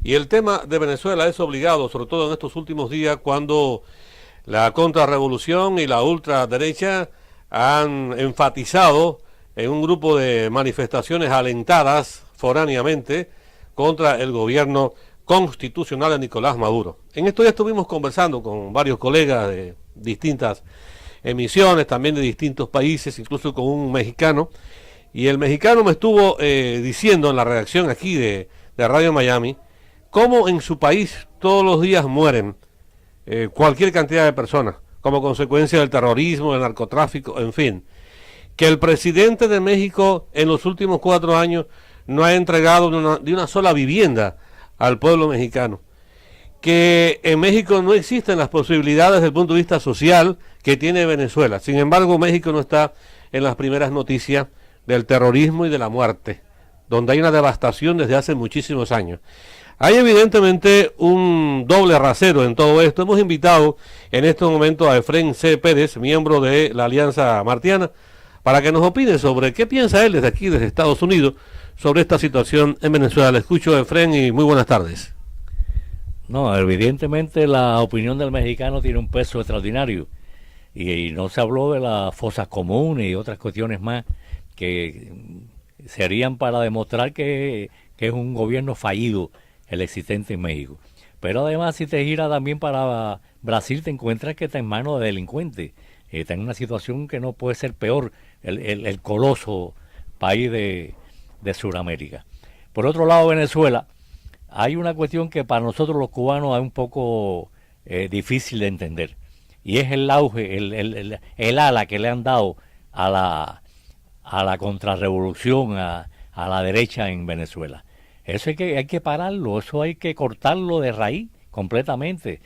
Y el tema de Venezuela es obligado, sobre todo en estos últimos días, cuando la contrarrevolución y la ultraderecha han enfatizado en un grupo de manifestaciones alentadas foráneamente contra el gobierno constitucional de Nicolás Maduro. En esto ya estuvimos conversando con varios colegas de distintas emisiones, también de distintos países, incluso con un mexicano, y el mexicano me estuvo diciendo en la redacción aquí de Radio Miami cómo en su país todos los días mueren cualquier cantidad de personas como consecuencia del terrorismo, del narcotráfico, en fin, que el presidente de México en los últimos 4 años no ha entregado de una sola vivienda al pueblo mexicano, que en México no existen las posibilidades desde el punto de vista social que tiene Venezuela. Sin embargo, México no está en las primeras noticias del terrorismo y de la muerte, donde hay una devastación desde hace muchísimos años. Hay evidentemente un doble rasero en todo esto. Hemos invitado en este momento a Efrén C. Pérez, miembro de la Alianza Martiana, para que nos opine sobre qué piensa él desde aquí, desde Estados Unidos, sobre esta situación en Venezuela. Le escucho, Efrén, y muy buenas tardes. No, evidentemente la opinión del mexicano tiene un peso extraordinario y no se habló de las fosas comunes y otras cuestiones más que serían para demostrar que es un gobierno fallido el existente en México. Pero además, si te gira también para Brasil, te encuentras que está en manos de delincuentes. Está en una situación que no puede ser peor, el coloso país de Sudamérica. Por otro lado, Venezuela, hay una cuestión que para nosotros los cubanos es un poco difícil de entender, y es el auge, el ala que le han dado a la contrarrevolución, a la derecha en Venezuela. Eso hay que pararlo, eso hay que cortarlo de raíz completamente.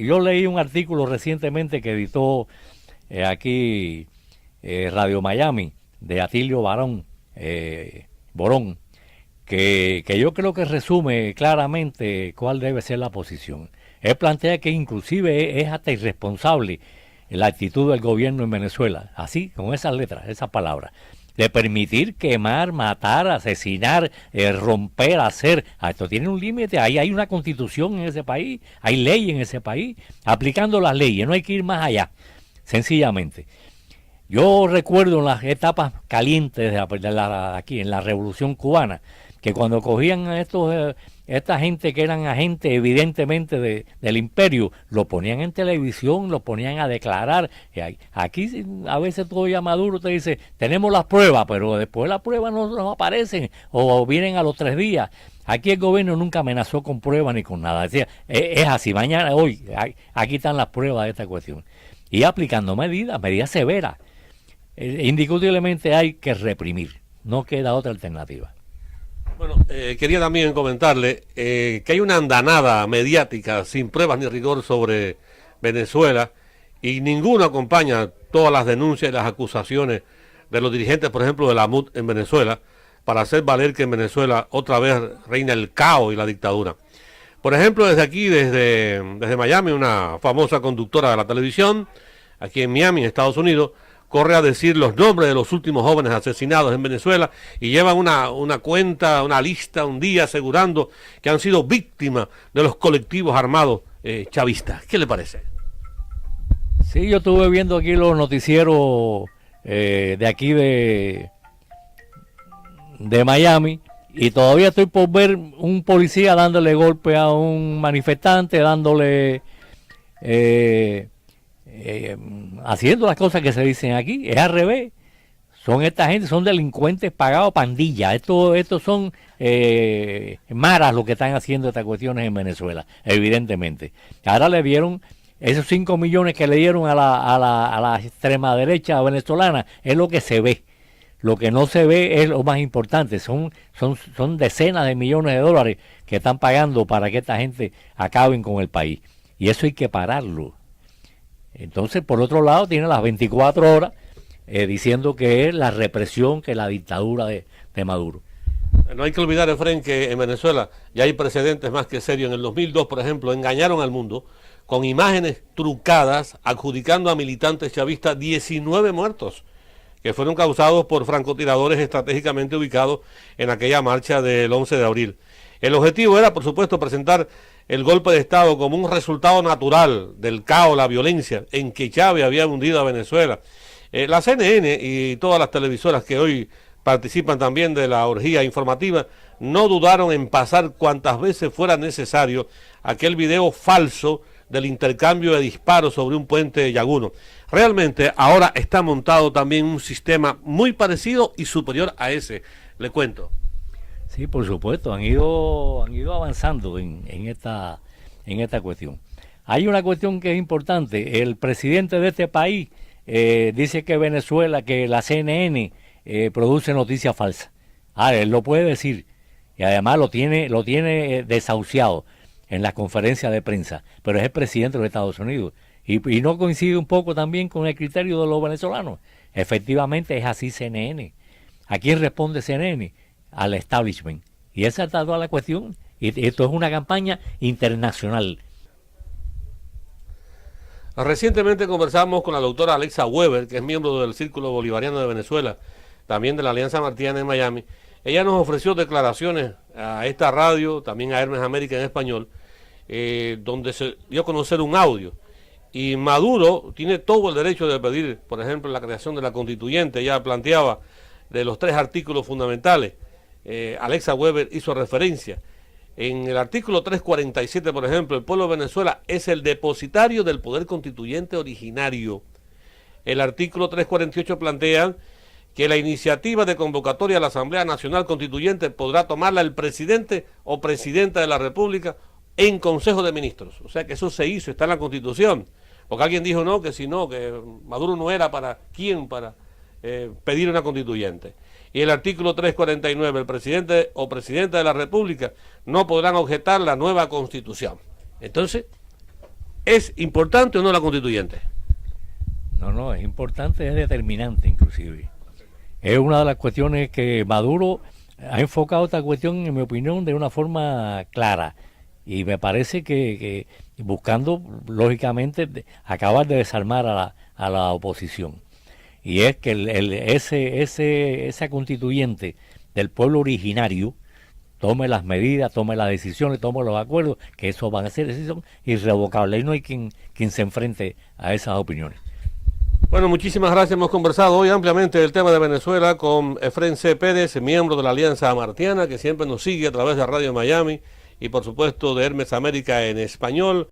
Yo leí un artículo recientemente que editó aquí Radio Miami, de Atilio Borón, que yo creo que resume claramente cuál debe ser la posición. Él plantea que inclusive es hasta irresponsable la actitud del gobierno en Venezuela, así, con esas letras, esas palabras, de permitir quemar, matar, asesinar, romper, hacer. Esto tiene un límite, ahí hay una constitución en ese país, hay ley en ese país, aplicando las leyes, no hay que ir más allá, sencillamente. Yo recuerdo en las etapas calientes aquí en la Revolución Cubana, que cuando cogían a esta gente que eran agentes evidentemente del imperio, lo ponían en televisión, lo ponían a declarar. Aquí a veces todavía Maduro te dice, tenemos las pruebas, pero después las pruebas no aparecen o vienen a los 3 días. Aquí el gobierno nunca amenazó con pruebas ni con nada. Decía, es así, mañana, hoy, aquí están las pruebas de esta cuestión. Y aplicando medidas severas. Indiscutiblemente hay que reprimir, no queda otra alternativa. Bueno, quería también comentarle que hay una andanada mediática sin pruebas ni rigor sobre Venezuela y ninguno acompaña todas las denuncias y las acusaciones de los dirigentes, por ejemplo, de la MUD en Venezuela, para hacer valer que en Venezuela otra vez reina el caos y la dictadura. Por ejemplo, desde aquí, desde Miami, una famosa conductora de la televisión, aquí en Miami, en Estados Unidos, corre a decir los nombres de los últimos jóvenes asesinados en Venezuela y llevan una cuenta, una lista un día asegurando que han sido víctimas de los colectivos armados chavistas. ¿Qué le parece? Sí, yo estuve viendo aquí los noticieros de aquí de Miami y todavía estoy por ver un policía dándole golpe a un manifestante, dándole... haciendo las cosas que se dicen aquí, es al revés. Son esta gente, son delincuentes pagados, pandillas. Estos son maras lo que están haciendo estas cuestiones en Venezuela, evidentemente. Ahora le dieron esos 5 millones que le dieron a la extrema derecha venezolana, es lo que se ve. Lo que no se ve es lo más importante, son decenas de millones de dólares que están pagando para que esta gente acaben con el país. Y eso hay que pararlo. Entonces, por otro lado, tiene las 24 horas diciendo que es la represión, que es la dictadura de Maduro. No hay que olvidar, Efrén, que en Venezuela ya hay precedentes más que serios. En el 2002, por ejemplo, engañaron al mundo con imágenes trucadas, adjudicando a militantes chavistas 19 muertos, que fueron causados por francotiradores estratégicamente ubicados en aquella marcha del 11 de abril. El objetivo era, por supuesto, presentar el golpe de Estado como un resultado natural del caos, la violencia en que Chávez había hundido a Venezuela. La CNN y todas las televisoras que hoy participan también de la orgía informativa no dudaron en pasar cuantas veces fuera necesario aquel video falso del intercambio de disparos sobre un puente de Yaguno. Realmente ahora está montado también un sistema muy parecido y superior a ese, le cuento. Sí, por supuesto, han ido avanzando en esta cuestión. Hay una cuestión que es importante. El presidente de este país dice que Venezuela, que la CNN produce noticias falsas. Él lo puede decir y además lo tiene desahuciado en las conferencias de prensa, pero es el presidente de los Estados Unidos y no coincide un poco también con el criterio de los venezolanos. Efectivamente es así CNN. ¿A quién responde CNN? Al establishment. Y esa es toda la cuestión. Y esto es una campaña internacional. Recientemente conversamos con la doctora Alexa Weber, que es miembro del Círculo Bolivariano de Venezuela, también de la Alianza Martiana en Miami. Ella nos ofreció declaraciones a esta radio, también a Hermes América en español, donde se dio a conocer un audio. Y Maduro tiene todo el derecho de pedir, por ejemplo, la creación de la constituyente. Ella planteaba de los 3 artículos fundamentales. Alexa Weber hizo referencia. En el artículo 347, por ejemplo, el pueblo de Venezuela es el depositario del poder constituyente originario. El artículo 348 plantea que la iniciativa de convocatoria a la Asamblea Nacional Constituyente podrá tomarla el presidente o presidenta de la República en Consejo de Ministros. O sea que eso se hizo, está en la Constitución. Porque alguien dijo no, que si no, que Maduro no era para pedir una constituyente. Y el artículo 349, el presidente o presidenta de la República no podrán objetar la nueva Constitución. Entonces, ¿es importante o no la constituyente? No, es importante, es determinante inclusive. Es una de las cuestiones que Maduro ha enfocado esta cuestión, en mi opinión, de una forma clara. Y me parece que buscando, lógicamente, acabar de desarmar a la oposición. Y es que esa constituyente del pueblo originario tome las medidas, tome las decisiones, tome los acuerdos, que eso van a ser decisiones irrevocables. Y no hay quien se enfrente a esas opiniones. Bueno, muchísimas gracias. Hemos conversado hoy ampliamente del tema de Venezuela con Efrén C. Pérez, miembro de la Alianza Martiana, que siempre nos sigue a través de Radio Miami y por supuesto de Hermes América en español.